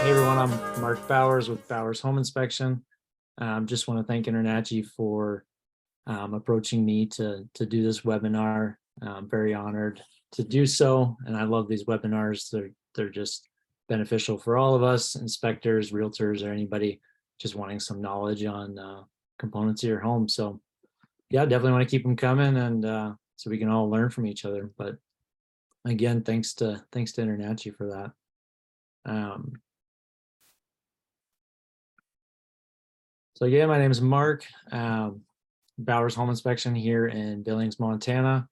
Hey everyone, I'm Mark Bowers with Bowers Home Inspection. Just want to thank InterNACHI for approaching me to do this webinar. I'm very honored to do so, and I love these webinars. They're just beneficial for all of us, inspectors, realtors, or anybody just wanting some knowledge on components of your home. So yeah, definitely want to keep them coming, and so we can all learn from each other. But again, thanks to InterNACHI for that. So again, my name is Mark, Bowers Home Inspection here in Billings, Montana,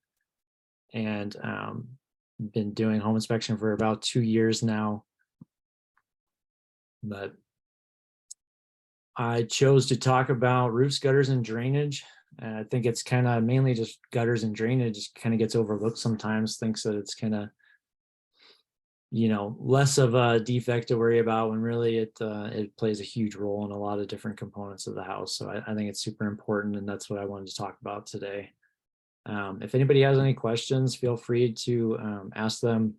and been doing home inspection for about 2 years now. But I chose to talk about roofs, gutters, and drainage. And I think it's kind of mainly just gutters and drainage kind of gets overlooked sometimes, thinks that it's kind of, less of a defect to worry about when really it plays a huge role in a lot of different components of the house. So I think it's super important, and that's what I wanted to talk about today. If anybody has any questions, feel free to ask them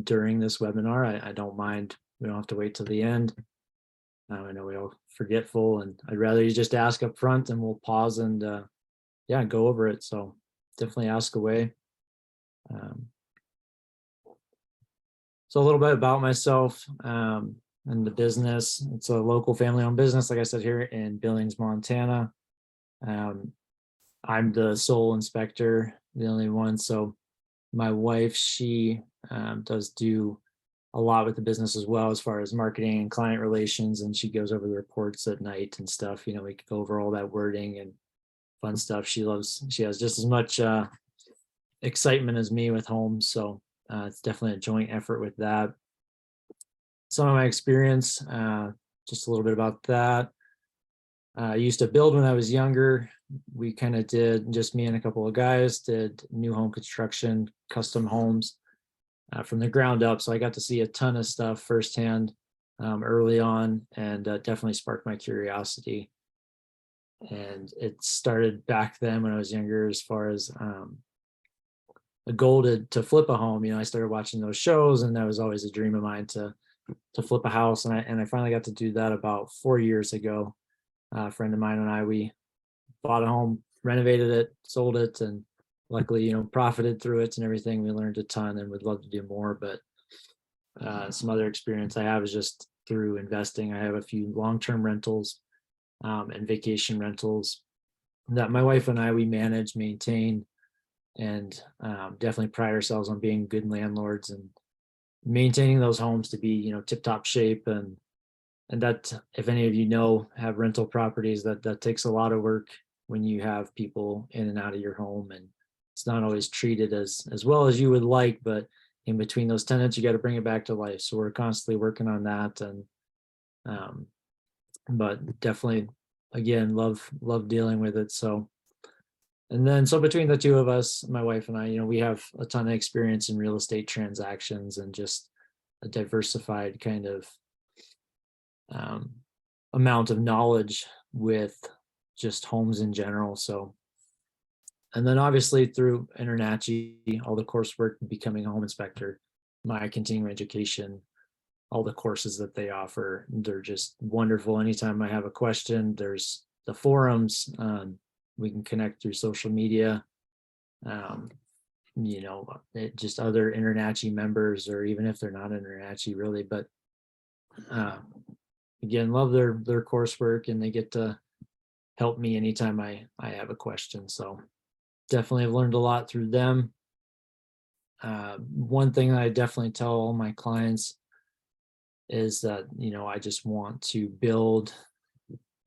during this webinar. I don't mind. We don't have to wait till the end. I know we're all forgetful, and I'd rather you just ask up front, and we'll pause and yeah, go over it. So definitely ask away. So a little bit about myself and the business. It's a local family-owned business, like I said, here in Billings, Montana. I'm the sole inspector, the only one. So my wife, she does do a lot with the business as well, as far as marketing and client relations, and she goes over the reports at night and stuff. We could go over all that wording and fun stuff. She has just as much excitement as me with homes. So it's definitely a joint effort with that. Some of my experience, just a little bit about that. I used to build when I was younger. We kind of did, just me and a couple of guys, did new home construction, custom homes from the ground up. So I got to see a ton of stuff firsthand early on, and definitely sparked my curiosity. And it started back then when I was younger, as far as a goal to flip a home. I started watching those shows, and that was always a dream of mine to flip a house. And I finally got to do that about 4 years ago. A friend of mine and I, we bought a home, renovated it, sold it, and luckily, profited through it and everything. We learned a ton and would love to do more. But some other experience I have is just through investing. I have a few long-term rentals and vacation rentals that my wife and I, we manage, maintain, and definitely pride ourselves on being good landlords and maintaining those homes to be, tip-top shape. And that, if any of you have rental properties, that takes a lot of work when you have people in and out of your home, and it's not always treated as well as you would like. But in between those tenants, you got to bring it back to life. So we're constantly working on that. And but definitely, again, love dealing with it. So, and then so between the two of us, my wife and I, we have a ton of experience in real estate transactions and just a diversified kind of amount of knowledge with just homes in general. So, and then obviously through InterNACHI, all the coursework, becoming a home inspector, my continuing education, all the courses that they offer, they're just wonderful. Anytime I have a question, there's the forums. We can connect through social media. Just other InterNACHI members, or even if they're not InterNACHI really, but again, love their coursework, and they get to help me anytime I have a question. So definitely have learned a lot through them. One thing that I definitely tell all my clients is that, I just want to build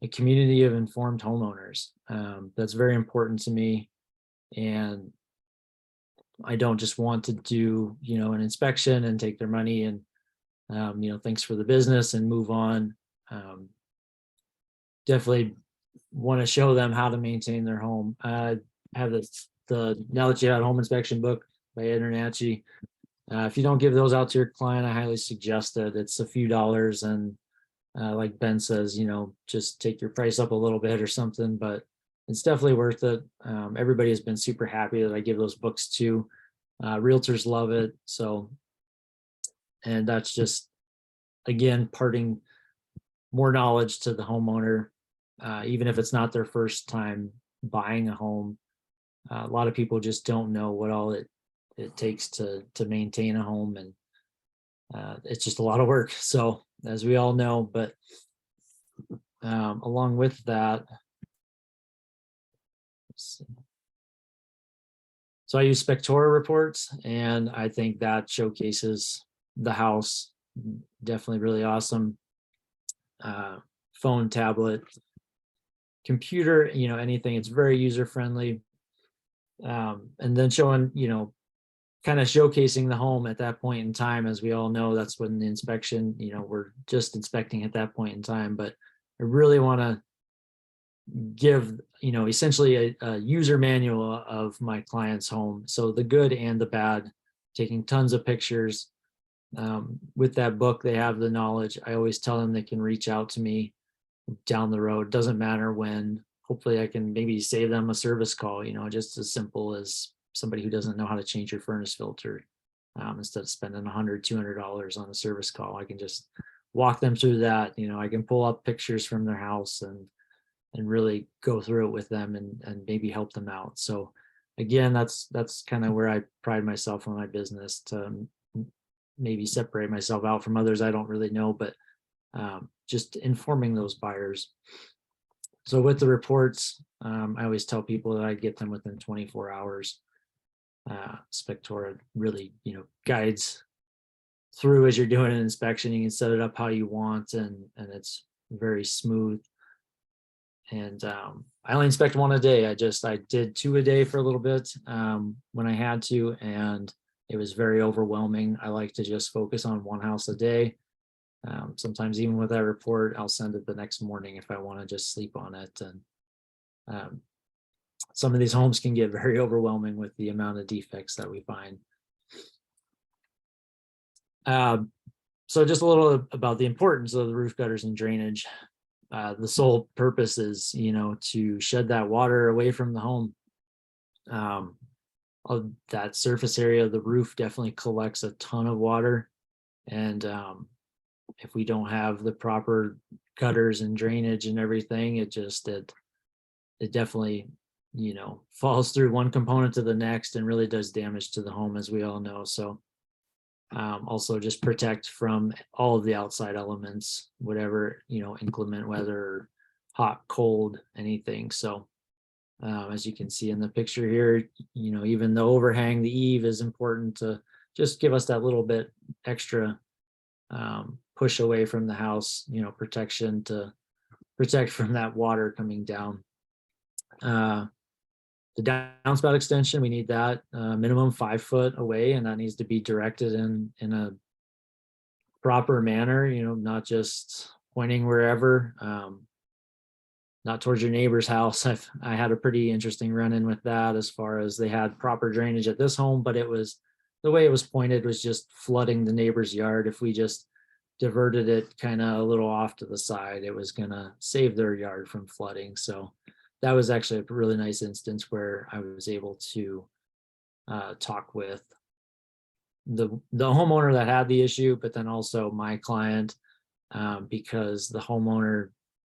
a community of informed homeowners. That's very important to me. And I don't just want to do, an inspection and take their money and, thanks for the business and move on. Definitely want to show them how to maintain their home. I have the Now That You Have Home Inspection book by InterNACHI. If you don't give those out to your client, I highly suggest it. It's a few dollars, and like Ben says, just take your price up a little bit or something, but it's definitely worth it. Everybody has been super happy that I give those books to. Realtors love it. So, and that's just again, parting more knowledge to the homeowner, even if it's not their first time buying a home. A lot of people just don't know what all it takes to maintain a home, and it's just a lot of work. So as we all know, but along with that, so I use Spectora reports, and I think that showcases the house. Definitely really awesome. Phone, tablet, computer, anything. It's very user friendly. And then showing, kind of showcasing the home at that point in time. As we all know, that's when the inspection, we're just inspecting at that point in time. But I really want to give, essentially a user manual of my client's home. So the good and the bad, taking tons of pictures. With that book, they have the knowledge. I always tell them they can reach out to me down the road. Doesn't matter when. Hopefully I can maybe save them a service call, just as simple as somebody who doesn't know how to change your furnace filter. Instead of spending $100, $200 on a service call, I can just walk them through that. I can pull up pictures from their house and really go through it with them and maybe help them out. So again, that's kind of where I pride myself on my business, to maybe separate myself out from others I don't really know, but just informing those buyers. So with the reports, I always tell people that I get them within 24 hours. Spectora really, guides through as you're doing an inspection. You can set it up how you want, and it's very smooth. And I only inspect one a day. I did 2 a day for a little bit when I had to, and it was very overwhelming. I like to just focus on one house a day. Sometimes even with that report, I'll send it the next morning if I want to just sleep on it. And some of these homes can get very overwhelming with the amount of defects that we find. So just a little about the importance of the roof gutters and drainage. The sole purpose is, to shed that water away from the home. That surface area of the roof definitely collects a ton of water. And if we don't have the proper gutters and drainage and everything, it definitely, falls through one component to the next and really does damage to the home, as we all know. So also just protect from all of the outside elements, whatever, inclement weather, hot, cold, anything. So as you can see in the picture here, even the overhang, the eave is important to just give us that little bit extra push away from the house, protection to protect from that water coming down. The downspout extension, we need that minimum 5 foot away, and that needs to be directed in a proper manner, not just pointing wherever, not towards your neighbor's house. I had a pretty interesting run-in with that, as far as they had proper drainage at this home, but the way it was pointed was just flooding the neighbor's yard. If we just diverted it kind of a little off to the side, it was gonna save their yard from flooding. So that was actually a really nice instance where I was able to talk with the homeowner that had the issue, but then also my client, because the homeowner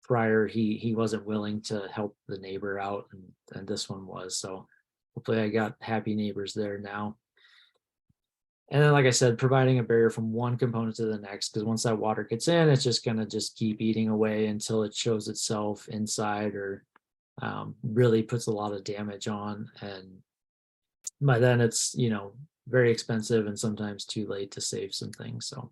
prior, he wasn't willing to help the neighbor out, and this one was. So hopefully I got happy neighbors there now. And then, like I said, providing a barrier from one component to the next, because once that water gets in, it's just going to just keep eating away until it shows itself inside, or really puts a lot of damage on. And by then it's, very expensive and sometimes too late to save some things. So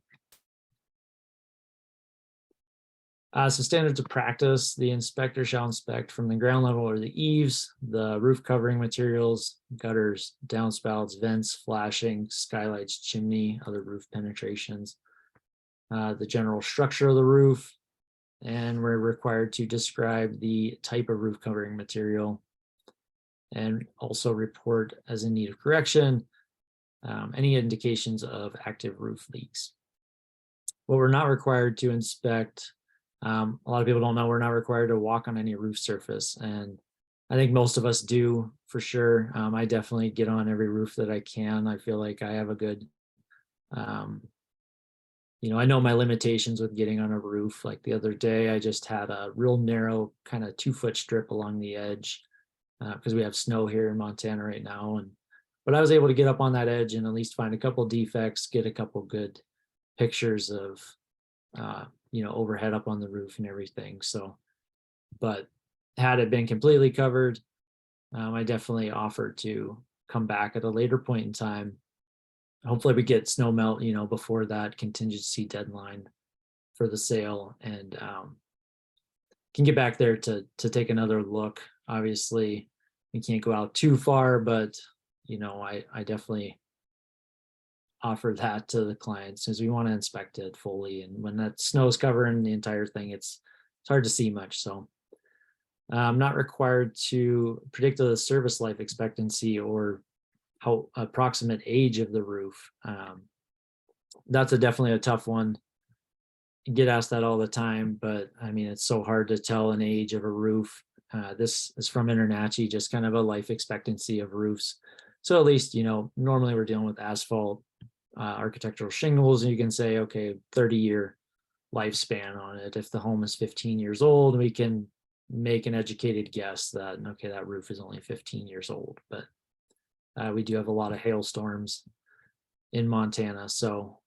so standards of practice: the inspector shall inspect from the ground level or the eaves, the roof covering materials, gutters, downspouts, vents, flashing, skylights, chimney, other roof penetrations, the general structure of the roof, and we're required to describe the type of roof covering material, and also report as in need of correction any indications of active roof leaks. What we're not required to inspect, a lot of people don't know, we're not required to walk on any roof surface, and I think most of us do, for sure. I definitely get on every roof that I can. I feel like I have a good I know my limitations with getting on a roof. Like the other day, I just had a real narrow kind of 2-foot strip along the edge because we have snow here in Montana right now. But I was able to get up on that edge and at least find a couple defects, get a couple good pictures of, overhead up on the roof and everything. So, but had it been completely covered, I definitely offered to come back at a later point in time. Hopefully we get snow melt, before that contingency deadline for the sale, and can get back there to take another look. Obviously, we can't go out too far, but I definitely offer that to the clients because we want to inspect it fully. And when that snow is covering the entire thing, it's hard to see much. So I'm not required to predict the service life expectancy or how approximate age of the roof. That's definitely a tough one. You get asked that all the time, but I mean, it's so hard to tell an age of a roof. This is from InterNACHI, just kind of a life expectancy of roofs. So at least, normally we're dealing with asphalt, architectural shingles, and you can say, okay, 30-year lifespan on it. If the home is 15 years old, we can make an educated guess that, okay, that roof is only 15 years old. But we do have a lot of hailstorms in Montana. So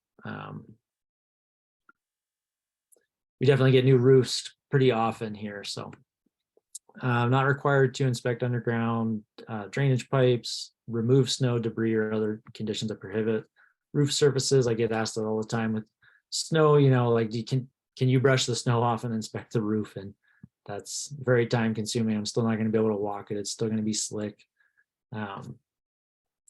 we definitely get new roofs pretty often here. So I'm not required to inspect underground drainage pipes, remove snow, debris, or other conditions that prohibit roof surfaces. I get asked that all the time with snow, like, can you brush the snow off and inspect the roof? And that's very time consuming. I'm still not going to be able to walk it. It's still going to be slick.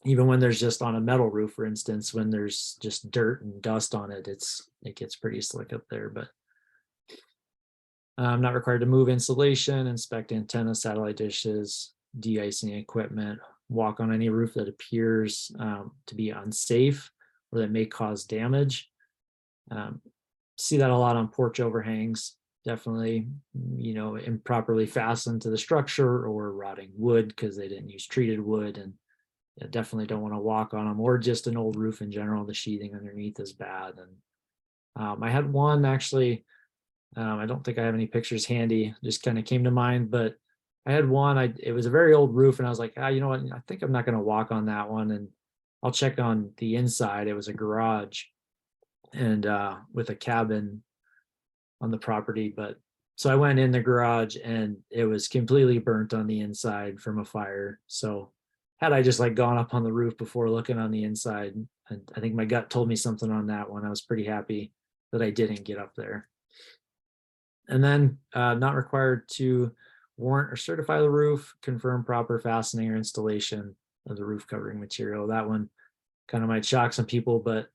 Even when there's just on a metal roof, for instance, when there's just dirt and dust on it, it gets pretty slick up there. But I'm not required to move insulation, inspect antenna, satellite dishes, de-icing equipment, walk on any roof that appears to be unsafe or that may cause damage. See that a lot on porch overhangs. Definitely, improperly fastened to the structure or rotting wood because they didn't use treated wood, and definitely don't want to walk on them, or just an old roof in general. The sheathing underneath is bad. And I had one actually. I don't think I have any pictures handy, just kind of came to mind, but I had one, it was a very old roof, and I was like, you know what, I think I'm not going to walk on that one, and I'll check on the inside. It was a garage and with a cabin on the property. But so I went in the garage and it was completely burnt on the inside from a fire. So had I just like gone up on the roof before looking on the inside, I think my gut told me something on that one. I was pretty happy that I didn't get up there. And then not required to warrant or certify the roof, confirm proper fastening or installation of the roof covering material. That one kind of might shock some people, but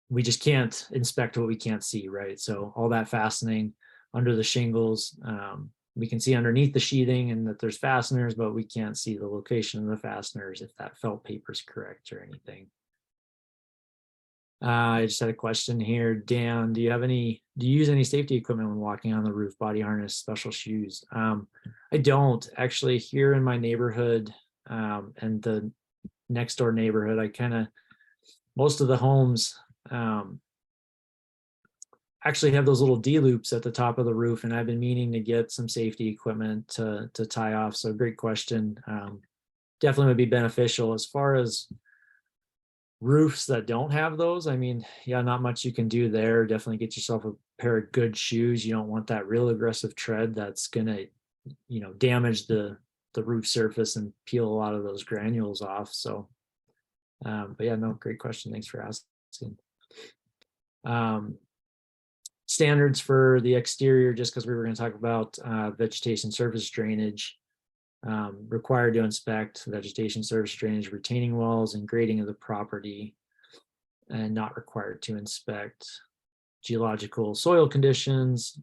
we just can't inspect what we can't see, right? So all that fastening under the shingles, we can see underneath the sheathing and that there's fasteners, but we can't see the location of the fasteners if that felt paper is correct or anything. I just had a question here. Dan, do you use any safety equipment when walking on the roof? Body harness, special shoes? I don't actually. Here in my neighborhood and the next door neighborhood, most of the homes actually have those little D-loops at the top of the roof, and I've been meaning to get some safety equipment to tie off. So great question. Definitely would be beneficial. As far as roofs that don't have those, I mean, yeah, not much you can do there. Definitely get yourself a pair of good shoes. You don't want that real aggressive tread that's gonna, damage the roof surface and peel a lot of those granules off. So, but yeah, no, great question. Thanks for asking. Standards for the exterior, just because we were going to talk about vegetation surface drainage. Required to inspect vegetation surface drainage, retaining walls, and grading of the property, and not required to inspect geological soil conditions,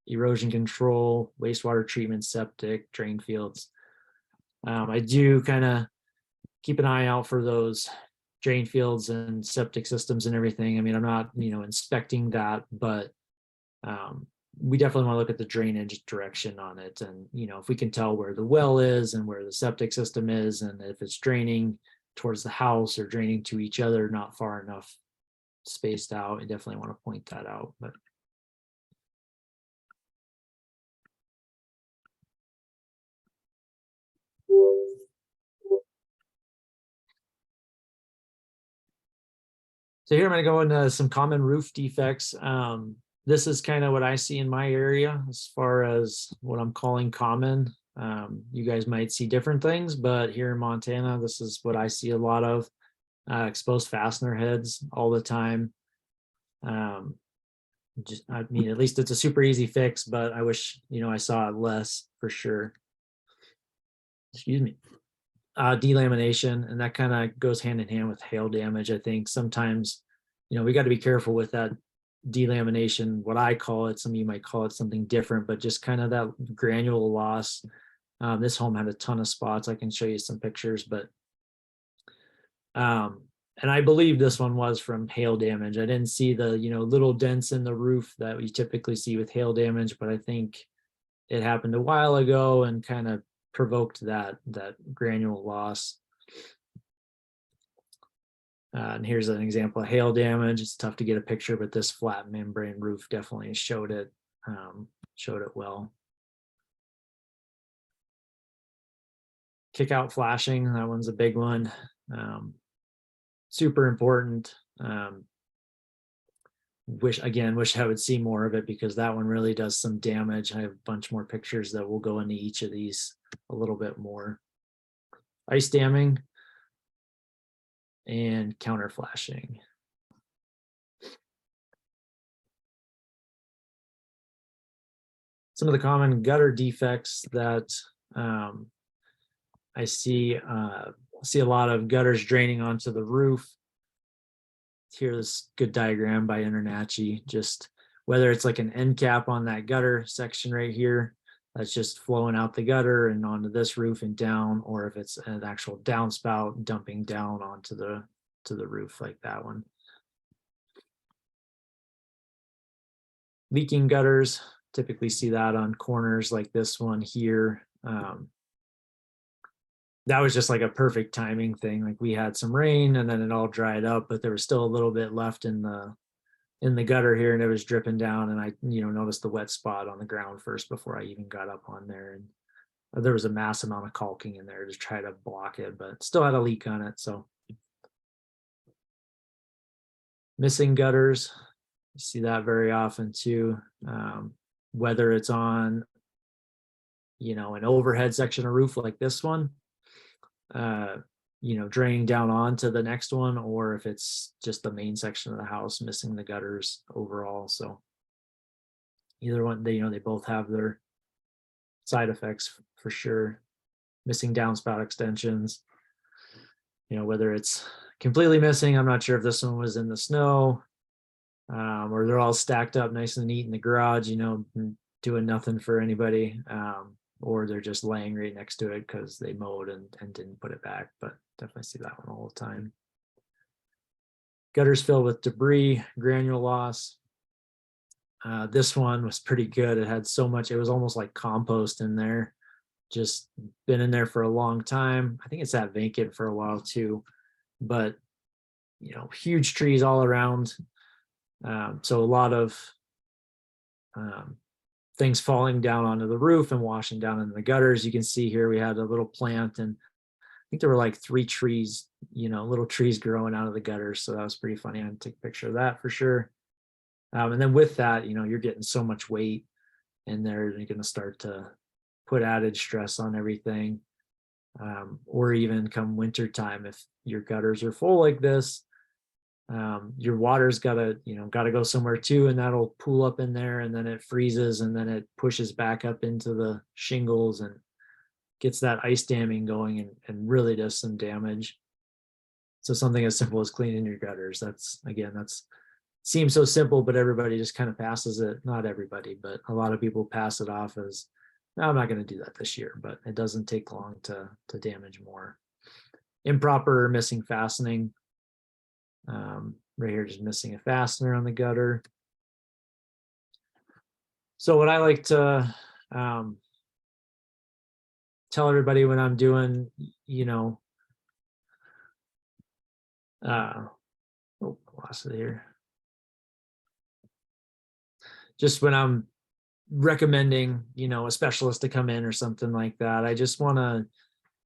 erosion control, wastewater treatment, septic, drain fields. I do kind of keep an eye out for those drain fields and septic systems and everything. I mean, I'm not, inspecting that, but we definitely want to look at the drainage direction on it. And, if we can tell where the well is and where the septic system is, and if it's draining towards the house or draining to each other, not far enough spaced out. I definitely want to point that out. But so here I'm going to go into some common roof defects. This is kind of what I see in my area as far as what I'm calling common. You guys might see different things, but here in Montana, this is what I see a lot of. Exposed fastener heads all the time. I mean, at least it's a super easy fix, but I wish, I saw it less for sure. Excuse me. Delamination, and that kind of goes hand in hand with hail damage. I think sometimes, we got to be careful with that delamination, what I call it. Some of you might call it something different, but just kind of that granule loss. This home had a ton of spots. I can show you some pictures, but and I believe this one was from hail damage. I didn't see the, little dents in the roof that we typically see with hail damage, but I think it happened a while ago and kind of provoked that granule loss. And here's an example of hail damage. It's tough to get a picture, but this flat membrane roof definitely showed it well. Kick out flashing, that one's a big one. Super important. Wish I would see more of it, because that one really does some damage. I have a bunch more pictures that will go into each of these a little bit more. Ice damming and counter flashing. Some of the common gutter defects that I see a lot of gutters draining onto the roof. Here's this good diagram by InterNACHI, just whether it's like an end cap on that gutter section right here that's just flowing out the gutter and onto this roof and down, or if it's an actual downspout dumping down onto the roof like that one. Leaking gutters, typically see that on corners like this one here. That was just like a perfect timing thing. Like we had some rain and then it all dried up, but there was still a little bit left in the gutter here, and it was dripping down, and I noticed the wet spot on the ground first before I even got up on there, and there was a mass amount of caulking in there to try to block it, but still had a leak on it. So missing gutters, you see that very often too, whether it's on an overhead section of roof like this one, draining down onto the next one, or if it's just the main section of the house missing the gutters overall. So either one, they both have their side effects for sure. Missing downspout extensions, whether it's completely missing, I'm not sure if this one was in the snow, or they're all stacked up nice and neat in the garage, doing nothing for anybody, or they're just laying right next to it because they mowed and didn't put it back. But definitely see that one all the time. Gutters filled with debris, granule loss. This one was pretty good. It had so much, it was almost like compost in there. Just been in there for a long time. I think it's sat vacant for a while too, but huge trees all around. So a lot of things falling down onto the roof and washing down into the gutters. You can see here we had a little plant, and I think there were like 3 trees, little trees growing out of the gutters. So that was pretty funny. I had to take a picture of that for sure. And then with that, you're getting so much weight in there, you're going to start to put added stress on everything. Or even come winter time, if your gutters are full like this, your water's gotta go somewhere too, and that'll pool up in there, and then it freezes, and then it pushes back up into the shingles and gets that ice damming going, and really does some damage. So something as simple as cleaning your gutters, that's seems so simple, but everybody just kind of passes it. Not everybody, but a lot of people pass it off as, no, I'm not going to do that this year, but it doesn't take long to damage more. Improper or missing fastening. Right here, just missing a fastener on the gutter. So what I like to tell everybody when I'm doing, Oh, lost it here. Just when I'm recommending, a specialist to come in or something like that, I just want to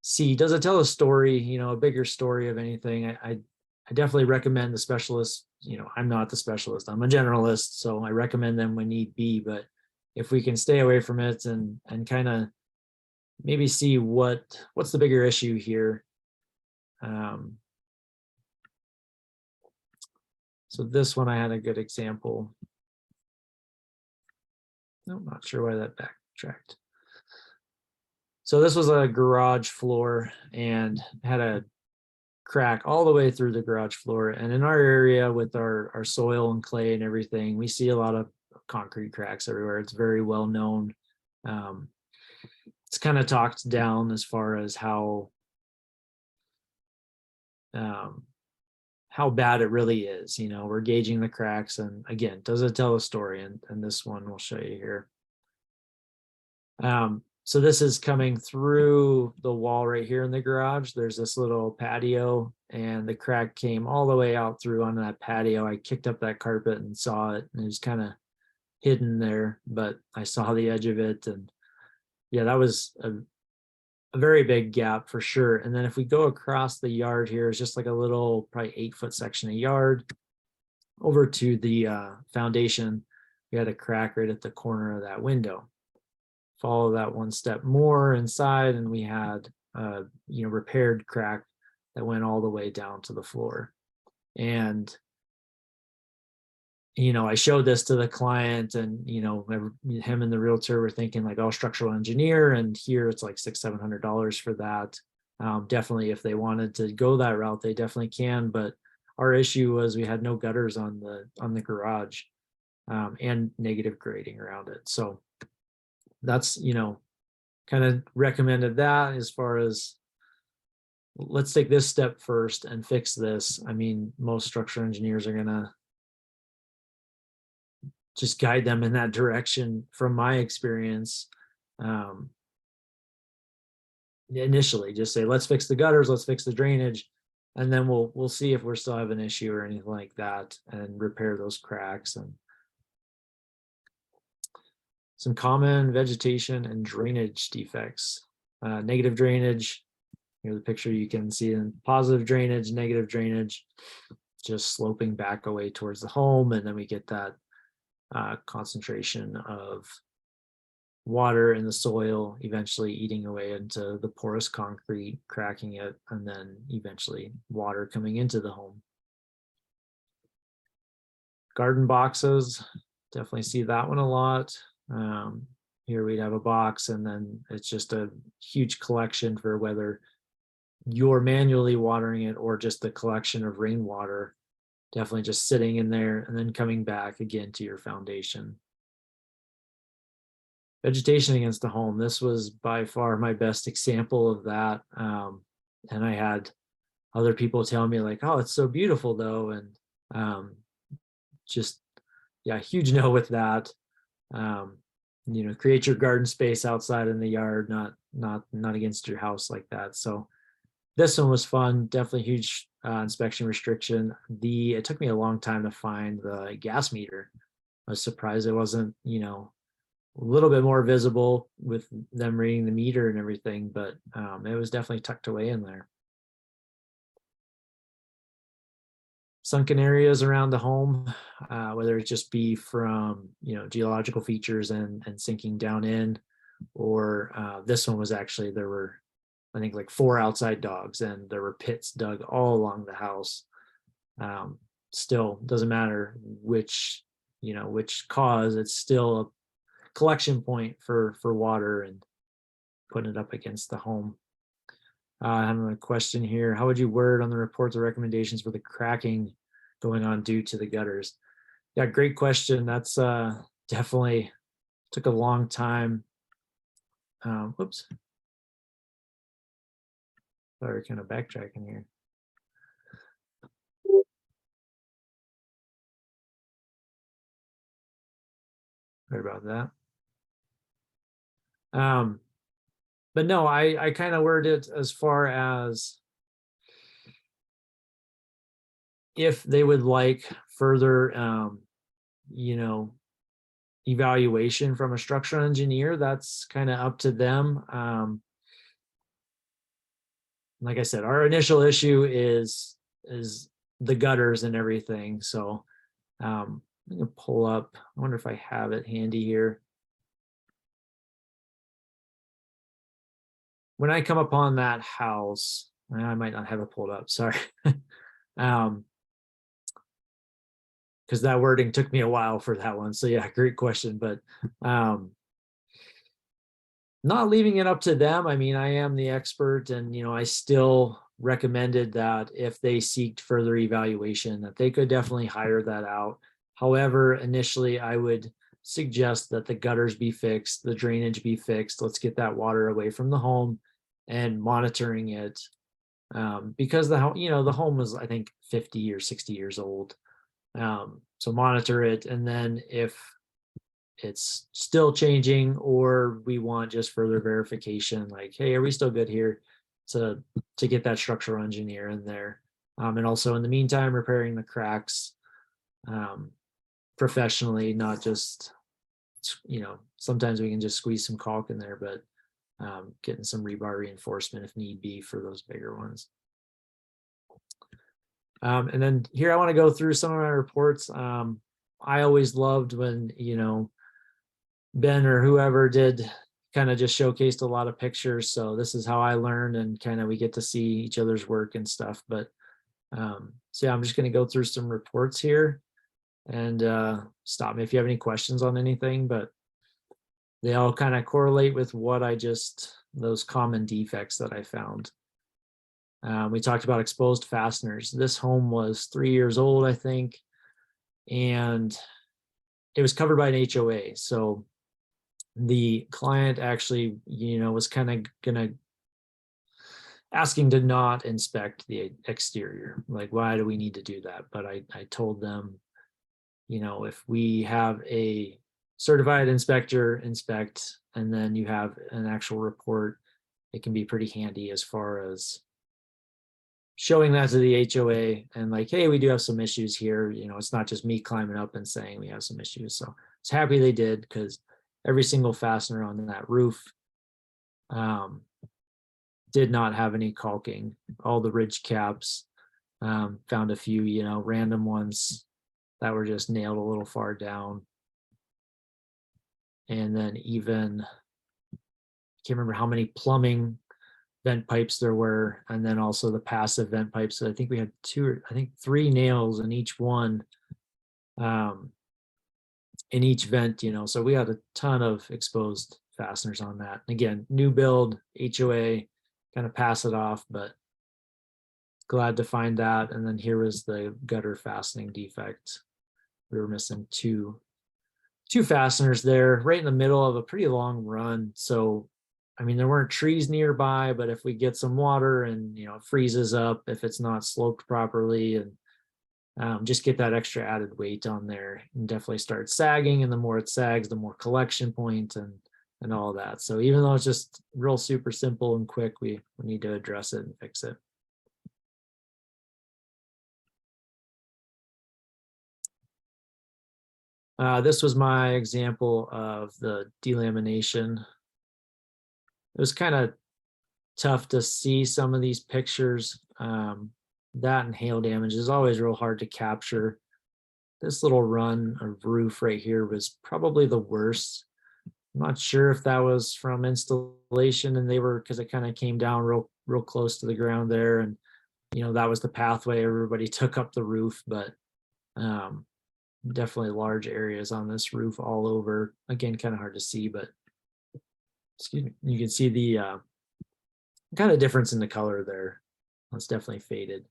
see, does it tell a story, a bigger story of anything? I definitely recommend the specialist. I'm not the specialist, I'm a generalist, so I recommend them when need be. But if we can stay away from it and kind of maybe see what's the bigger issue here. So this one, I had a good example. I'm not sure why that backtracked. So this was a garage floor and had a crack all the way through the garage floor. And in our area with our soil and clay and everything, we see a lot of concrete cracks everywhere. It's very well known. It's kind of talked down as far as how bad it really is. We're gauging the cracks, and again, does it tell a story? And this one we'll show you here. So this is coming through the wall right here in the garage. There's this little patio, and the crack came all the way out through on that patio. I kicked up that carpet and saw it, and it was kind of hidden there, but I saw the edge of it. And yeah, that was a very big gap for sure. And then if we go across the yard here, it's just like a little, probably 8-foot section of yard over to the foundation. We had a crack right at the corner of that window. Follow that one step more inside, and we had repaired crack that went all the way down to the floor. And I showed this to the client, and him and the realtor were thinking like, oh, structural engineer, and here it's like $600-700 for that. Definitely, if they wanted to go that route, they definitely can. But our issue was we had no gutters on the garage, and negative grading around it. So that's kind of recommended that as far as, let's take this step first and fix this. I mean, most structural engineers are gonna just guide them in that direction from my experience. Initially just say, let's fix the gutters, let's fix the drainage, and then we'll see if we're still have an issue or anything like that, and repair those cracks. And some common vegetation and drainage defects. Negative drainage, the picture you can see in positive drainage, negative drainage, just sloping back away towards the home. And then we get that concentration of water in the soil, eventually eating away into the porous concrete, cracking it, and then eventually water coming into the home. Garden boxes, definitely see that one a lot. Here we'd have a box, and then it's just a huge collection for whether you're manually watering it or just the collection of rainwater, definitely just sitting in there and then coming back again to your foundation. Vegetation against the home, this was by far my best example of that. And I had other people tell me like, oh, it's so beautiful though. And just, yeah, huge no with that. Create your garden space outside in the yard, not against your house like that. So this one was fun, definitely huge inspection restriction. It took me a long time to find the gas meter. I was surprised it wasn't, a little bit more visible with them reading the meter and everything, but it was definitely tucked away in there. Sunken areas around the home, whether it just be from geological features and sinking down in, or this one was actually, there were, I think, like 4 outside dogs, and there were pits dug all along the house. Still doesn't matter which cause, it's still a collection point for water and putting it up against the home. I have a question here. How would you word on the reports or recommendations for the cracking going on due to the gutters? Yeah, great question. That's definitely took a long time. Whoops. Sorry, kind of backtracking here. Sorry about that. But no, I kind of worded it as far as if they would like further, evaluation from a structural engineer, that's kind of up to them. Like I said, our initial issue is the gutters and everything. So I'm gonna pull up, I wonder if I have it handy here. When I come upon that house, I might not have it pulled up, sorry. Because that wording took me a while for that one. So yeah, great question. But not leaving it up to them. I mean, I am the expert, and I still recommended that if they seeked further evaluation, that they could definitely hire that out. However, initially I would suggest that the gutters be fixed, the drainage be fixed. Let's get that water away from the home and monitoring it. Because the home was, I think, 50 or 60 years old. So monitor it, and then if it's still changing or we want just further verification, like, hey, are we still good here, to get that structural engineer in there. And also in the meantime, repairing the cracks professionally, not just, sometimes we can just squeeze some caulk in there, but getting some rebar reinforcement if need be for those bigger ones. And then here I want to go through some of my reports. I always loved when, Ben or whoever did kind of just showcased a lot of pictures. So this is how I learned, and kind of we get to see each other's work and stuff. But so yeah, I'm just going to go through some reports here, and stop me if you have any questions on anything, but they all kind of correlate with what those common defects that I found. We talked about exposed fasteners. This home was 3 years old, I think, and it was covered by an HOA. So the client actually, was kind of gonna asking to not inspect the exterior. Like, why do we need to do that? But I told them, if we have a certified inspector inspect, and then you have an actual report, it can be pretty handy as far as showing that to the HOA and like, hey, we do have some issues here. It's not just me climbing up and saying we have some issues. So I was happy they did, because every single fastener on that roof did not have any caulking. All the ridge caps, found a few, random ones that were just nailed a little far down. And then even, I can't remember how many plumbing vent pipes there were, and then also the passive vent pipes. So I think we had 3 nails in each one, in each vent, so we had a ton of exposed fasteners on that. And again, new build, HOA, kind of pass it off, but glad to find that. And then here was the gutter fastening defect. We were missing two fasteners there, right in the middle of a pretty long run. So I mean, there weren't trees nearby, but if we get some water and, it freezes up, if it's not sloped properly, and just get that extra added weight on there, and definitely start sagging. And the more it sags, the more collection point and all that. So even though it's just real super simple and quick, we need to address it and fix it. This was my example of the delamination. It was kind of tough to see some of these pictures. That and hail damage is always real hard to capture. This little run of roof right here was probably the worst. I'm not sure if that was from installation, and because it kind of came down real close to the ground there, and that was the pathway everybody took up the roof. But definitely large areas on this roof all over. Again, kind of hard to see, but excuse me, you can see the kind of difference in the color there. It's definitely faded.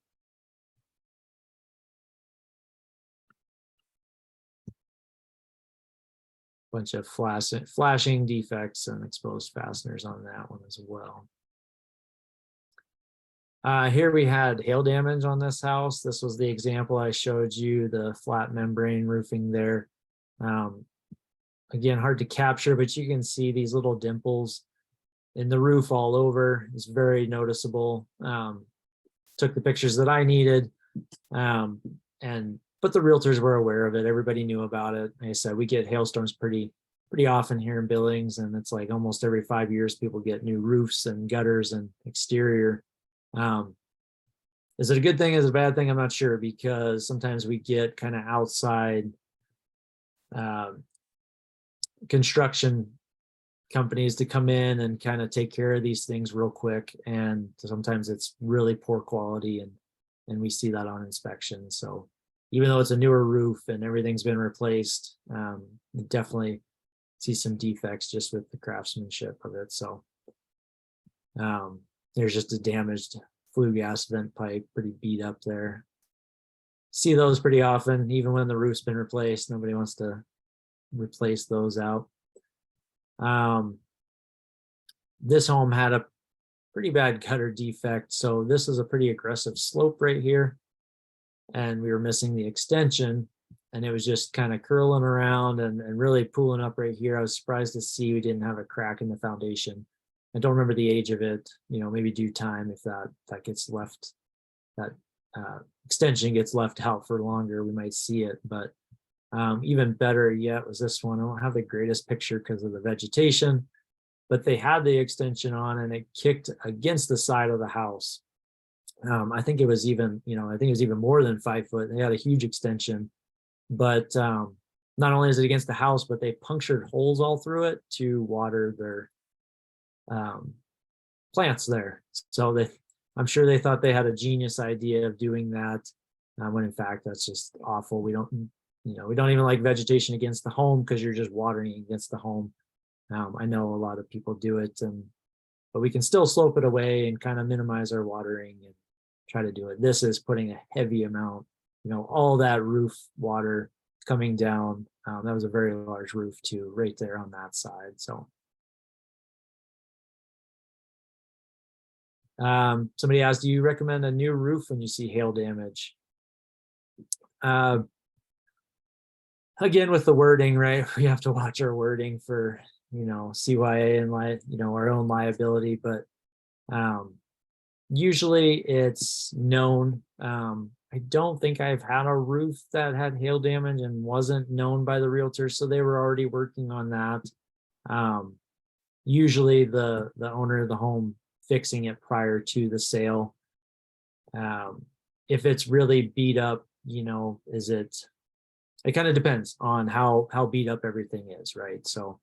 Bunch of flashing defects and exposed fasteners on that one as well. Here we had hail damage on this house. This was the example I showed you, the flat membrane roofing there. Again, hard to capture, but you can see these little dimples in the roof all over. It's very noticeable. Took the pictures that I needed. But the realtors were aware of it. Everybody knew about it. Like I said, we get hailstorms pretty often here in Billings, and it's like almost every 5 years people get new roofs and gutters and exterior. Is it a good thing? Is it a bad thing? I'm not sure, because sometimes we get kind of outside construction companies to come in and kind of take care of these things real quick, and sometimes it's really poor quality, and we see that on inspection. So even though it's a newer roof and everything's been replaced, you definitely see some defects just with the craftsmanship of it. So there's just a damaged flue gas vent pipe, pretty beat up there. See those pretty often, even when the roof's been replaced. Nobody wants to replace those out. This home had a pretty bad gutter defect. So this is a pretty aggressive slope right here. And we were missing the extension, and it was just kind of curling around and really pulling up right here. I was surprised to see we didn't have a crack in the foundation. I don't remember the age of it, maybe due time, if that gets left, that extension gets left out for longer, we might see it. But even better yet was this one. I don't have the greatest picture because of the vegetation, but they had the extension on and it kicked against the side of the house. I think it was even, more than 5 foot. They had a huge extension, but not only is it against the house, but they punctured holes all through it to water their plants there. So I'm sure they thought they had a genius idea of doing that, when in fact that's just awful. We don't even like vegetation against the home, because you're just watering against the home. I know a lot of people do it, but we can still slope it away and kind of minimize our watering and try to do it. This is putting a heavy amount, all that roof water coming down. That was a very large roof too, right there on that side. So somebody asked, do you recommend a new roof when you see hail damage? Again, with the wording, right? We have to watch our wording for, CYA and our own liability, but usually it's known. I don't think I've had a roof that had hail damage and wasn't known by the realtor, so they were already working on that. Usually the owner of the home fixing it prior to the sale. If it's really beat up, it kind of depends on how beat up everything is, right? So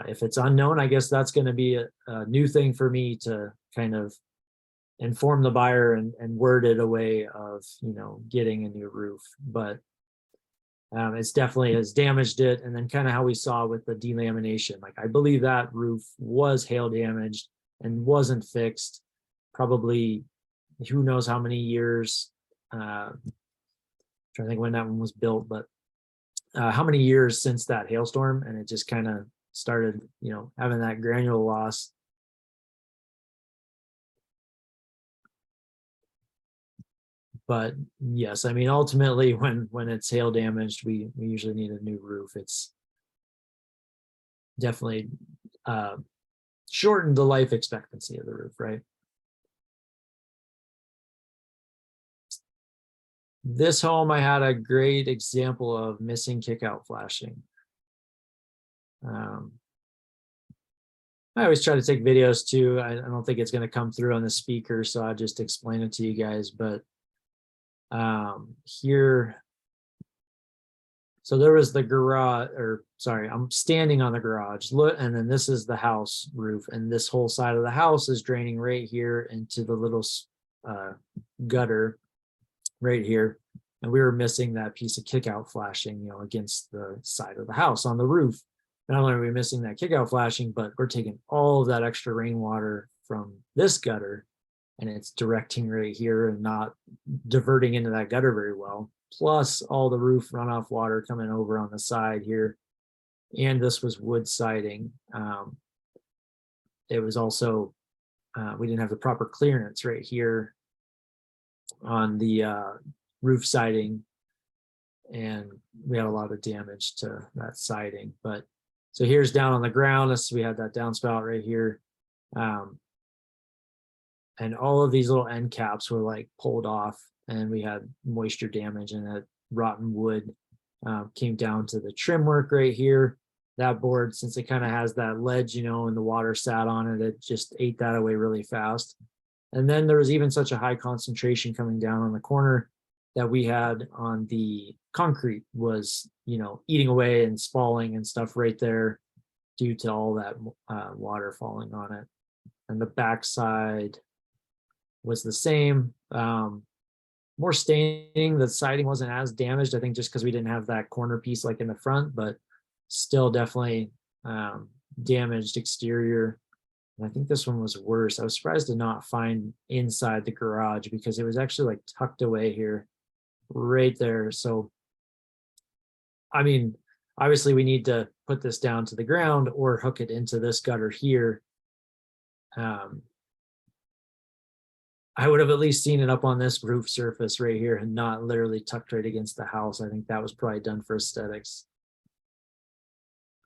if it's unknown, I guess that's going to be a new thing for me to kind of inform the buyer and word it a way of, getting a new roof. But it's definitely has damaged it. And then kind of how we saw with the delamination, like I believe that roof was hail damaged and wasn't fixed, probably who knows how many years. Trying to think when that one was built, but how many years since that hailstorm, and it just kind of started, having that granule loss. But yes, I mean, ultimately, when it's hail damaged, we usually need a new roof. It's definitely shortened the life expectancy of the roof, right? This home, I had a great example of missing kickout flashing. I always try to take videos too. I don't think it's going to come through on the speaker, so I'll just explain it to you guys. But here, so there was the garage, or sorry, I'm standing on the garage. Look, and then this is the house roof, and this whole side of the house is draining right here into the little gutter right here. And we were missing that piece of kickout flashing, against the side of the house on the roof. Not only are we missing that kickout flashing, but we're taking all of that extra rainwater from this gutter, and it's directing right here and not diverting into that gutter very well. Plus all the roof runoff water coming over on the side here. And this was wood siding. It was also, we didn't have the proper clearance right here on the roof siding, and we had a lot of damage to that siding. But so here's down on the ground. So we had that downspout right here. And all of these little end caps were like pulled off and we had moisture damage, and that rotten wood came down to the trim work right here. That board, since it kind of has that ledge, and the water sat on it, it just ate that away really fast. And then there was even such a high concentration coming down on the corner that we had on the concrete was, eating away and spalling and stuff right there due to all that water falling on it. And the backside was the same. More staining. The siding wasn't as damaged, I think, just because we didn't have that corner piece like in the front, but still definitely damaged exterior. And I think this one was worse. I was surprised to not find inside the garage because it was actually like tucked away here, right there. So, I mean, obviously we need to put this down to the ground or hook it into this gutter here. I would have at least seen it up on this roof surface right here and not literally tucked right against the house. I think that was probably done for aesthetics.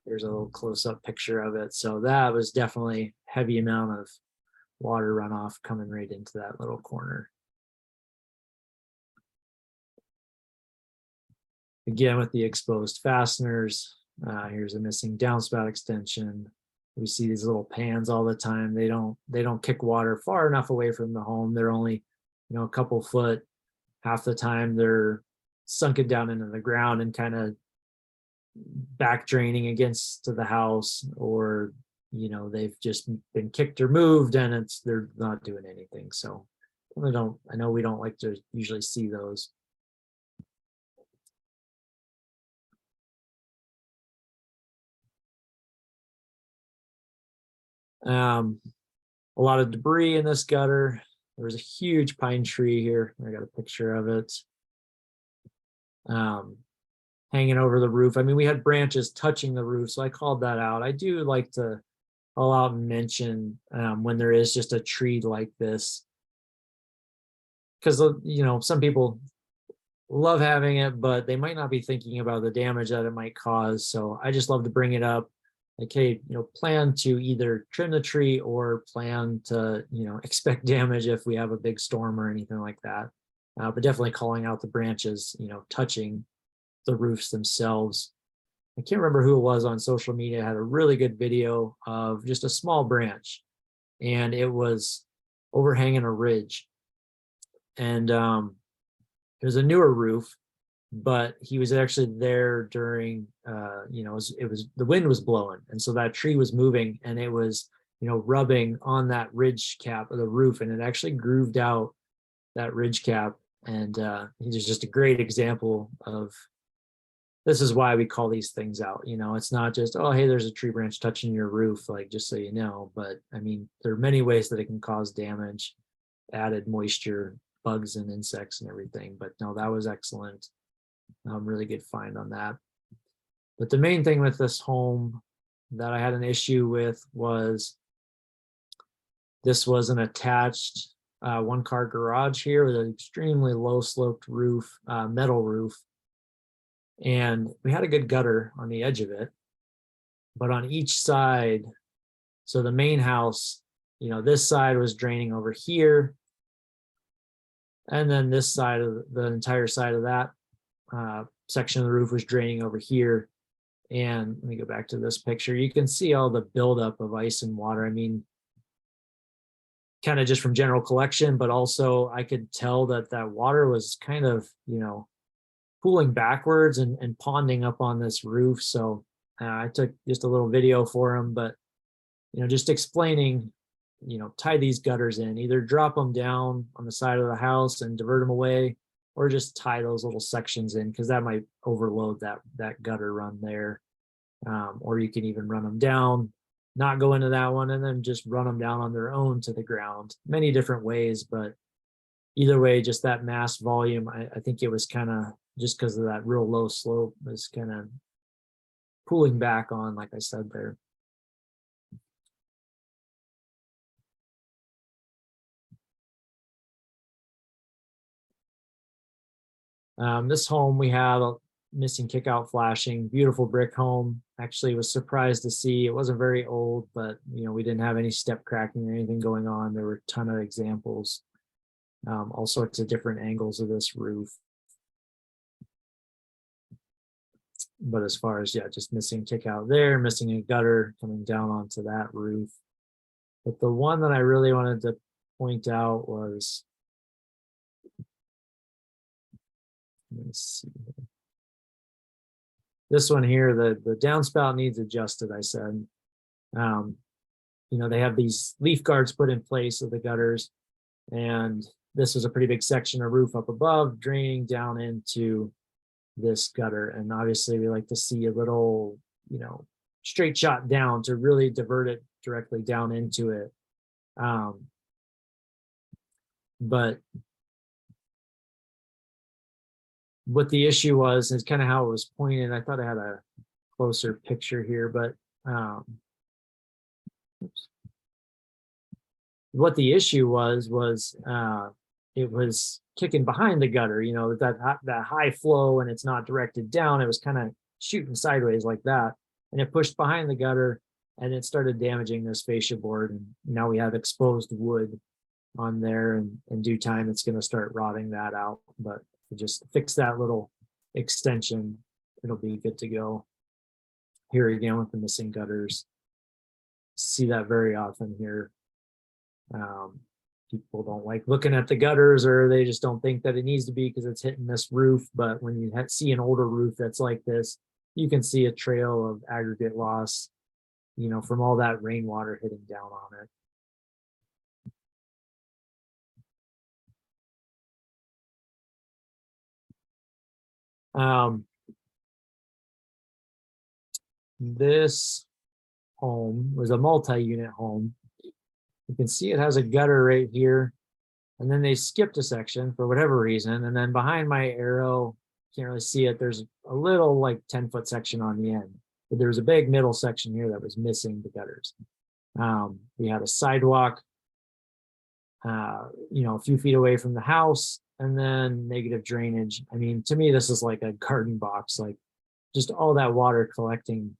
There's a little close-up picture of it. So that was definitely heavy amount of water runoff coming right into that little corner. Again, with the exposed fasteners, here's a missing downspout extension. We see these little pans all the time. They don't kick water far enough away from the home. They're only, a couple foot. Half the time they're sunken down into the ground and kind of back draining against to the house, or they've just been kicked or moved and they're not doing anything. So I know we don't like to usually see those. A lot of debris in this gutter. There was a huge pine tree here. I got a picture of it. Hanging over the roof. I mean, we had branches touching the roof, so I called that out. I do like to call out and mention when there is just a tree like this, because some people love having it, but they might not be thinking about the damage that it might cause. So I just love to bring it up. Like, hey, plan to either trim the tree or plan to, expect damage if we have a big storm or anything like that. But definitely calling out the branches, touching the roofs themselves. I can't remember who it was on social media, had a really good video of just a small branch, and it was overhanging a ridge. And it was a newer roof, but he was actually there during, it was the wind was blowing, and so that tree was moving, and it was, rubbing on that ridge cap of the roof, and it actually grooved out that ridge cap. And he's just a great example of, this is why we call these things out. It's not just, oh, hey, there's a tree branch touching your roof, like, just so you know. But I mean, there are many ways that it can cause damage, added moisture, bugs and insects and everything. But no, that was excellent. Really good find on that. But the main thing with this home that I had an issue with was this was an attached one-car garage here with an extremely low sloped roof, metal roof. And we had a good gutter on the edge of it, but on each side, so the main house, this side was draining over here, and then this side of the entire side of that section of the roof was draining over here. And let me go back to this picture. You can see all the buildup of ice and water. I mean, kind of just from general collection, but also I could tell that that water was kind of, pooling backwards and ponding up on this roof. So I took just a little video for him, but, just explaining, tie these gutters in, either drop them down on the side of the house and divert them away, or just tie those little sections in, because that might overload that gutter run there. Or you can even run them down, not go into that one, and then just run them down on their own to the ground. Many different ways, but either way, just that mass volume, I think it was kind of, just because of that real low slope, was kind of pulling back on, like I said there. This home, we had a missing kickout flashing, beautiful brick home. Actually was surprised to see it wasn't very old, but we didn't have any step cracking or anything going on. There were a ton of examples. all sorts of different angles of this roof. But as far as, yeah, just missing kick out there, missing a gutter coming down onto that roof. But the one that I really wanted to point out was, let me see, this one here, the downspout needs adjusted, I said. They have these leaf guards put in place of the gutters, and this was a pretty big section of roof up above draining down into this gutter. And obviously we like to see a little, straight shot down to really divert it directly down into it. But what the issue was is kind of how it was pointed. I thought I had a closer picture here, but what the issue was it was kicking behind the gutter, that high flow, and it's not directed down. It was kind of shooting sideways like that, and it pushed behind the gutter, and it started damaging this fascia board. And now we have exposed wood on there, and in due time it's going to start rotting that out. But to just fix that little extension, it'll be good to go. Here again with the missing gutters, see that very often here. People don't like looking at the gutters, or they just don't think that it needs to be because it's hitting this roof. But when you see an older roof that's like this, you can see a trail of aggregate loss, from all that rainwater hitting down on it. This home was a multi-unit home. You can see it has a gutter right here, and then they skipped a section for whatever reason. And then behind my arrow, can't really see it, there's a little like 10-foot section on the end, but there was a big middle section here that was missing the gutters. We had a sidewalk, a few feet away from the house, and then negative drainage. I mean, to me, this is like a garden box, like just all that water collecting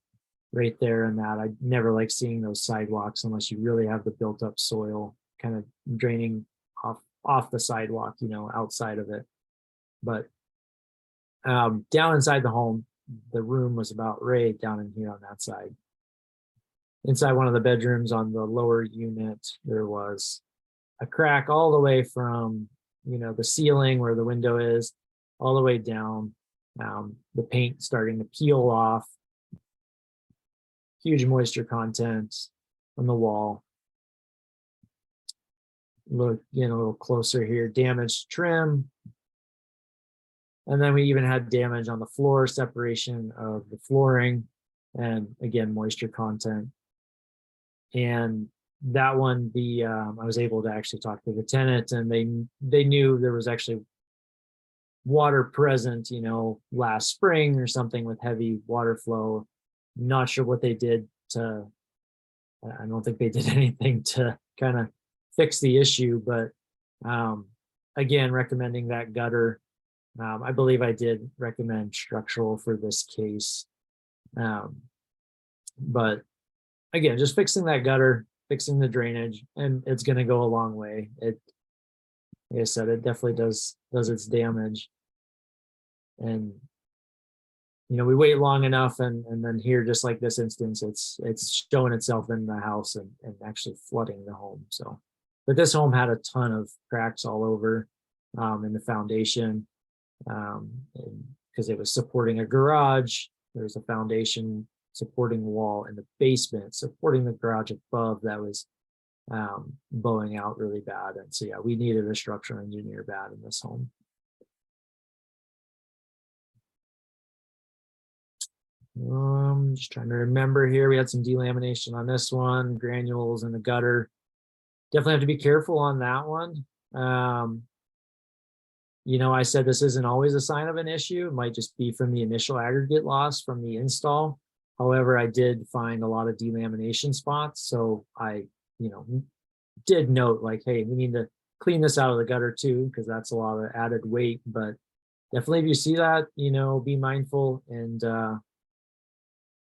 right there. And that I never like seeing those sidewalks unless you really have the built up soil kind of draining off the sidewalk, outside of it. But down inside the home, the room was about right down in here on that side. Inside one of the bedrooms on the lower unit, there was a crack all the way from, the ceiling where the window is, all the way down. The paint starting to peel off. Huge moisture content on the wall. Look, a little closer here, damaged trim. And then we even had damage on the floor, separation of the flooring, and again, moisture content. And that one, I was able to actually talk to the tenant, and they knew there was actually water present, last spring or something with heavy water flow. Not sure what they did I don't think they did anything to kind of fix the issue, but again, recommending that gutter. I believe I did recommend structural for this case. But again, just fixing that gutter, fixing the drainage, and it's going to go a long way. Like I said, it definitely does its damage. And we wait long enough, and then here, just like this instance, it's showing itself in the house and actually flooding the home. So, but this home had a ton of cracks all over in the foundation, because it was supporting a garage. There's a foundation supporting the wall in the basement, supporting the garage above that was bowing out really bad. And so, yeah, we needed a structural engineer bad in this home. Just trying to remember here. We had some delamination on this one, granules in the gutter. Definitely have to be careful on that one. I said this isn't always a sign of an issue. It might just be from the initial aggregate loss from the install. However, I did find a lot of delamination spots. So I, did note like, hey, we need to clean this out of the gutter too, because that's a lot of added weight. But definitely if you see that, be mindful. And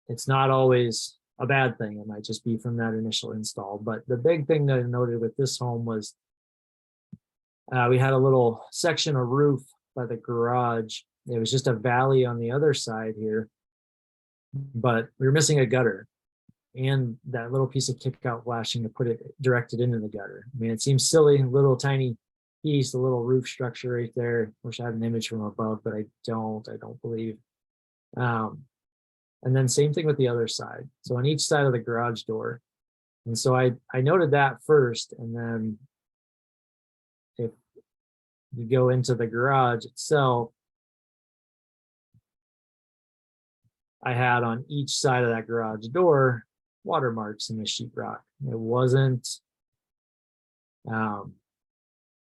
it's not always a bad thing. It might just be from that initial install. But the big thing that I noted with this home was we had a little section of roof by the garage. It was just a valley on the other side here, but we were missing a gutter and that little piece of kick out flashing to put it directed into the gutter. I mean, it seems silly, little tiny piece, the little roof structure right there. Wish I had an image from above, but I don't believe. And then same thing with the other side. So on each side of the garage door. And so I noted that first, and then if you go into the garage itself, I had on each side of that garage door watermarks in the sheetrock. It wasn't, it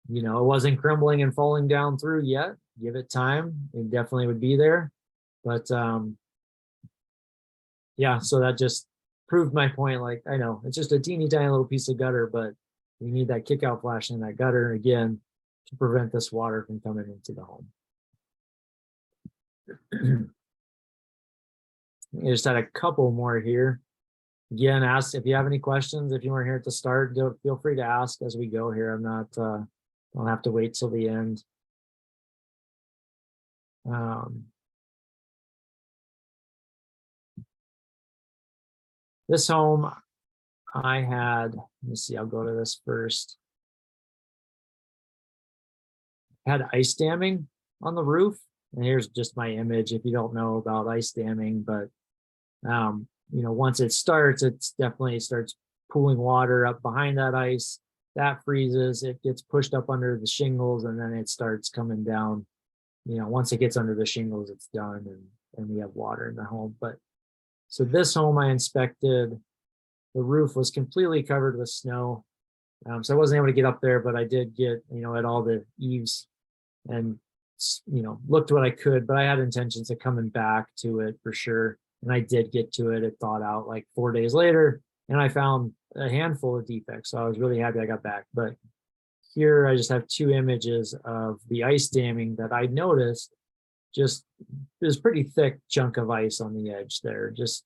wasn't crumbling and falling down through yet. Give it time, it definitely would be there. But yeah, so that just proved my point. Like, I know it's just a teeny tiny little piece of gutter, but you need that kick out flash in that gutter again to prevent this water from coming into the home. I just had a couple more here. Again, ask if you have any questions. If you weren't here at the start, feel free to ask as we go here. I'm not, I'll have to wait till the end. This home, I had, let me see, I'll go to this first. I had ice damming on the roof. And here's just my image if you don't know about ice damming, but once it starts, it's definitely starts pooling water up behind that ice. That freezes, it gets pushed up under the shingles, and then it starts coming down. Once it gets under the shingles, it's done, and we have water in the home. But so this home I inspected, the roof was completely covered with snow. So I wasn't able to get up there, but I did get, at all the eaves and, looked what I could, but I had intentions of coming back to it for sure. And I did get to it. It thawed out like 4 days later, and I found a handful of defects. So I was really happy I got back. But here I just have 2 images of the ice damming that I noticed. Just there's pretty thick chunk of ice on the edge there, just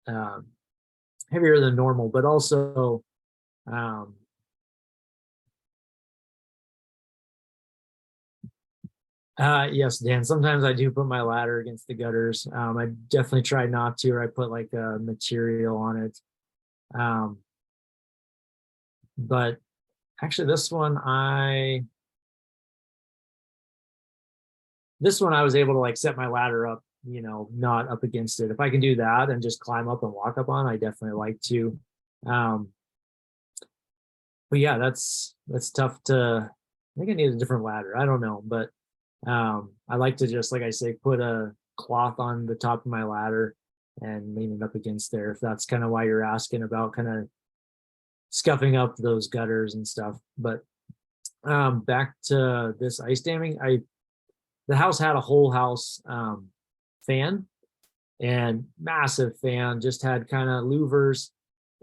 heavier than normal, but also yes, Dan, sometimes I do put my ladder against the gutters. I definitely try not to, or I put like a material on it. But actually this one I was able to like set my ladder up, not up against it. If I can do that and just climb up and walk up on, I definitely like to. But yeah, that's tough to, I think I need a different ladder. I don't know, but I like to just, like I say, put a cloth on the top of my ladder and lean it up against there. If that's kind of why you're asking about kind of scuffing up those gutters and stuff. But back to this ice damming, the house had a whole house fan, and massive fan, just had kind of louvers,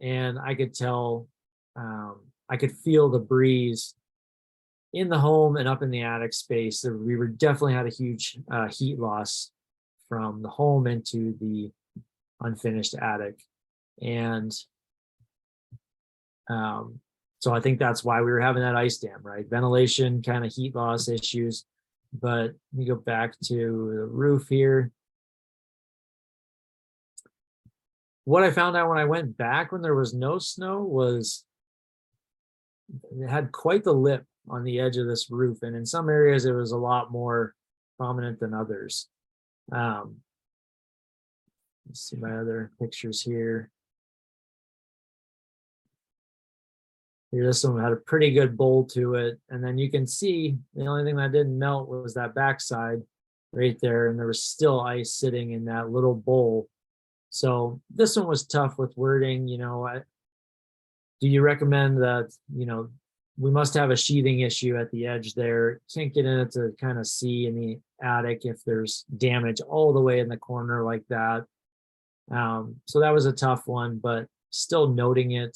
and I could tell, I could feel the breeze in the home and up in the attic space. We were definitely had a huge heat loss from the home into the unfinished attic. And so I think that's why we were having that ice dam, right? Ventilation, kind of heat loss issues. But let me go back to the roof here. What I found out when I went back when there was no snow was it had quite the lip on the edge of this roof. And in some areas, it was a lot more prominent than others. Let's see my other pictures here. Here, this one had a pretty good bowl to it. And then you can see the only thing that didn't melt was that backside right there. And there was still ice sitting in that little bowl. So this one was tough with wording. Do you recommend that, we must have a sheathing issue at the edge there. Can't get in it to kind of see in the attic if there's damage all the way in the corner like that. So that was a tough one, but still noting it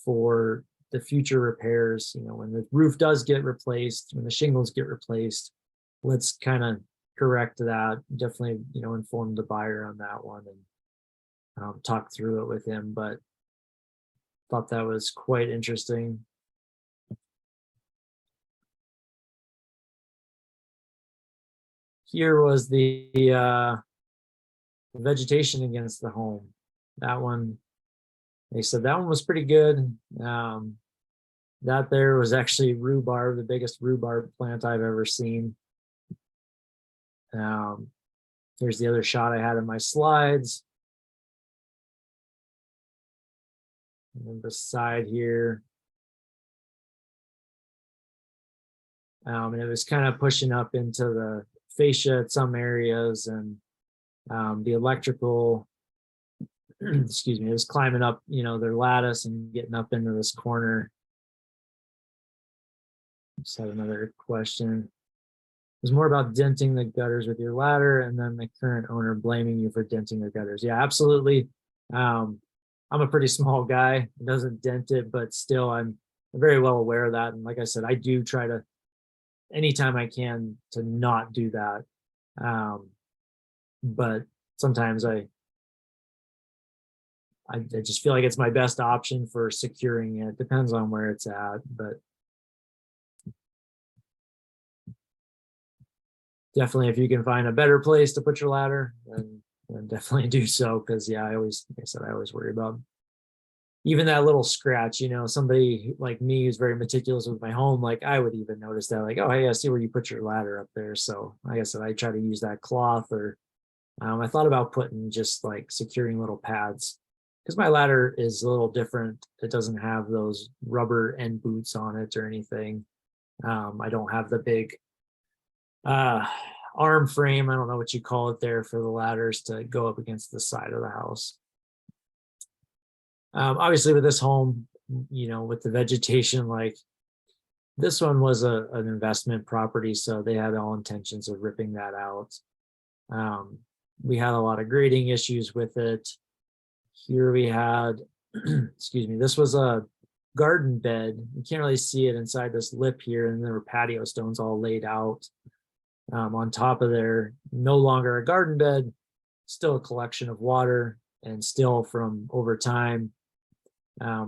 for the future repairs. When the roof does get replaced, when the shingles get replaced, let's kind of correct that. Definitely, inform the buyer on that one and talk through it with him. But thought that was quite interesting. here was the vegetation against the home. That one, they said that one was pretty good. That there was actually rhubarb, the biggest rhubarb plant I've ever seen. Here's the other shot I had in my slides. And then the side here. And it was kind of pushing up into the fascia at some areas, and the electrical, excuse me, it was climbing up, their lattice and getting up into this corner. Just had another question. It was more about denting the gutters with your ladder, and then the current owner blaming you for denting the gutters. Yeah, absolutely. I'm a pretty small guy. It doesn't dent it, but still, I'm very well aware of that. And like I said, I do try to, anytime I can, to not do that. But sometimes I just feel like it's my best option for securing it. Depends on where it's at, but definitely if you can find a better place to put your ladder, then definitely do so. Because yeah, like I said, I always worry about even that little scratch. Somebody like me who's very meticulous with my home, like I would even notice that, like, oh hey, I see where you put your ladder up there. So like I said, I try to use that cloth, or I thought about putting just like securing little pads, because my ladder is a little different. It doesn't have those rubber end boots on it or anything. I don't have the big arm frame, I don't know what you call it there, for the ladders to go up against the side of the house. Obviously with this home, with the vegetation, like this one was an investment property, so they had all intentions of ripping that out. We had a lot of grading issues with it. Here we had, excuse me, this was a garden bed. You can't really see it inside this lip here, and there were patio stones all laid out on top of there. No longer a garden bed, still a collection of water, and still from over time,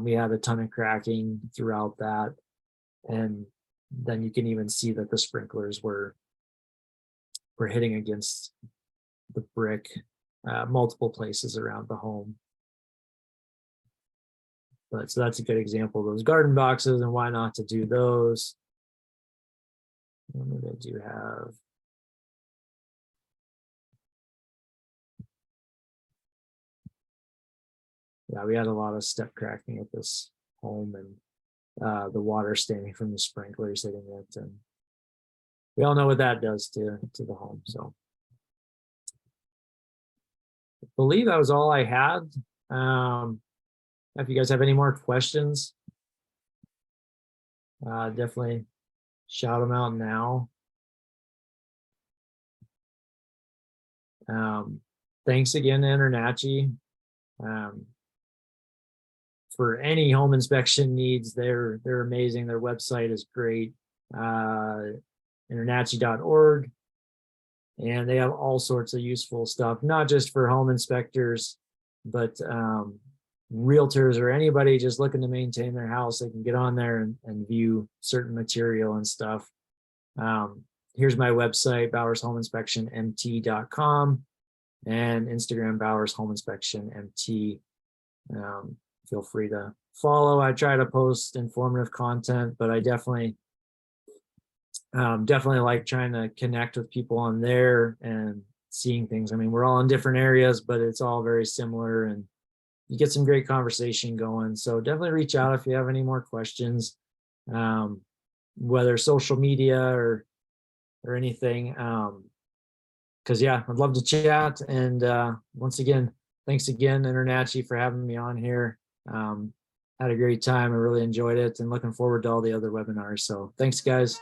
we had a ton of cracking throughout that. And then you can even see that the sprinklers were hitting against the brick multiple places around the home. But so that's a good example of those garden boxes, and why not to do those. Maybe I do have. Yeah, we had a lot of step cracking at this home, and the water standing from the sprinklers hitting it, and we all know what that does to the home. So I believe that was all I had. If you guys have any more questions, definitely shout them out now. Thanks again to InterNACHI. For any home inspection needs, they're amazing. Their website is great, InterNACHI.org. And they have all sorts of useful stuff, not just for home inspectors, but realtors or anybody just looking to maintain their house. They can get on there and view certain material and stuff. Here's my website, bowershomeinspectionmt.com, and Instagram, bowershomeinspectionmt. Feel free to follow. I try to post informative content, but I definitely like trying to connect with people on there and seeing things. I mean, we're all in different areas, but it's all very similar, and you get some great conversation going. So definitely reach out if you have any more questions, whether social media or anything. Because yeah, I'd love to chat. And once again, thanks again, InterNACHI, for having me on here. Had a great time. I really enjoyed it, and looking forward to all the other webinars. So thanks, guys.